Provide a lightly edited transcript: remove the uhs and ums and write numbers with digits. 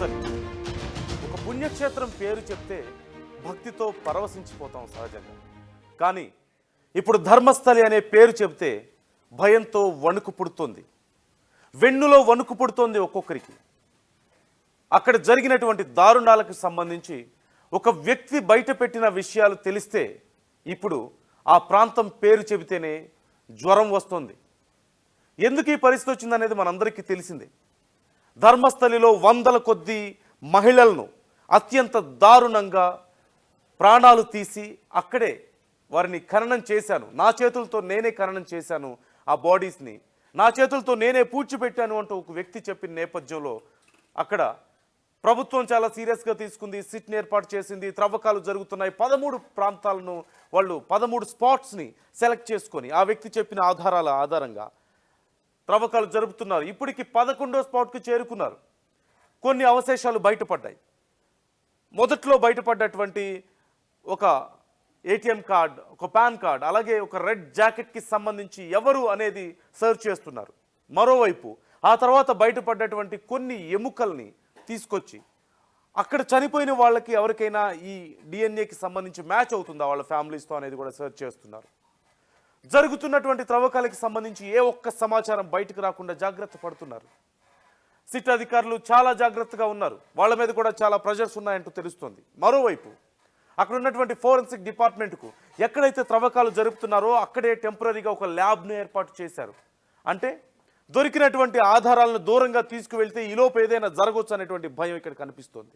ధర్మస్థలి. ఒక పుణ్యక్షేత్రం పేరు చెప్తే భక్తితో పరవశించిపోతాం సహజంగా. కానీ ఇప్పుడు ధర్మస్థలి అనే పేరు చెప్తే భయంతో వణుకు పుడుతుంది, వెన్నులో వణుకు పుడుతోంది ఒక్కొక్కరికి. అక్కడ జరిగినటువంటి దారుణాలకు సంబంధించి ఒక వ్యక్తి బయట పెట్టిన విషయాలు తెలిస్తే ఇప్పుడు ఆ ప్రాంతం పేరు చెబితేనే జ్వరం వస్తుంది. ఎందుకు ఈ పరిస్థితి వచ్చిందనేది మనందరికీ తెలిసిందే. ధర్మస్థలిలో వందల కొద్దీ మహిళలను అత్యంత దారుణంగా ప్రాణాలు తీసి అక్కడే వారిని ఖననం చేశాను, నా చేతులతో నేనే ఖననం చేశాను, ఆ బాడీస్ని నా చేతులతో నేనే పూడ్చిపెట్టాను అంటూ ఒక వ్యక్తి చెప్పిన నేపథ్యంలో అక్కడ ప్రభుత్వం చాలా సీరియస్గా తీసుకుంది, సిట్ని ఏర్పాటు చేసింది. త్రవ్వకాలు జరుగుతున్నాయి. 13 ప్రాంతాలను వాళ్ళు 13 స్పాట్స్ని సెలెక్ట్ చేసుకొని ఆ వ్యక్తి చెప్పిన ఆధారాల ఆధారంగా త్రవ్వకాలు జరుపుతున్నారు. ఇప్పటికి 11వ స్పాట్కి చేరుకున్నారు. కొన్ని అవశేషాలు బయటపడ్డాయి. మొదట్లో బయటపడ్డటువంటి ఒక ఏటీఎం కార్డ్, ఒక పాన్ కార్డ్, అలాగే ఒక రెడ్ జాకెట్కి సంబంధించి ఎవరు అనేది సర్చ్ చేస్తున్నారు. మరోవైపు ఆ తర్వాత బయటపడ్డటువంటి కొన్ని ఎముకల్ని తీసుకొచ్చి అక్కడ చనిపోయిన వాళ్ళకి ఎవరికైనా ఈ డిఎన్ఏకి సంబంధించి మ్యాచ్ అవుతుందా వాళ్ళ ఫ్యామిలీస్తో అనేది కూడా సర్చ్ చేస్తున్నారు. జరుగుతున్నటువంటి త్రవ్వకాలకి సంబంధించి ఏ ఒక్క సమాచారం బయటకు రాకుండా జాగ్రత్త పడుతున్నారు. సిట్ అధికారులు చాలా జాగ్రత్తగా ఉన్నారు. వాళ్ళ మీద కూడా చాలా ప్రెషర్స్ ఉన్నాయంటూ తెలుస్తోంది. మరోవైపు అక్కడ ఉన్నటువంటి ఫోరెన్సిక్ డిపార్ట్మెంట్కు ఎక్కడైతే త్రవ్వకాలు జరుపుతున్నారో అక్కడే టెంపరీగా ఒక ల్యాబ్ను ఏర్పాటు చేశారు. అంటే దొరికినటువంటి ఆధారాలను దూరంగా తీసుకువెళ్తే ఈలోపు ఏదైనా జరగవచ్చు అనేటువంటి భయం ఇక్కడ కనిపిస్తోంది.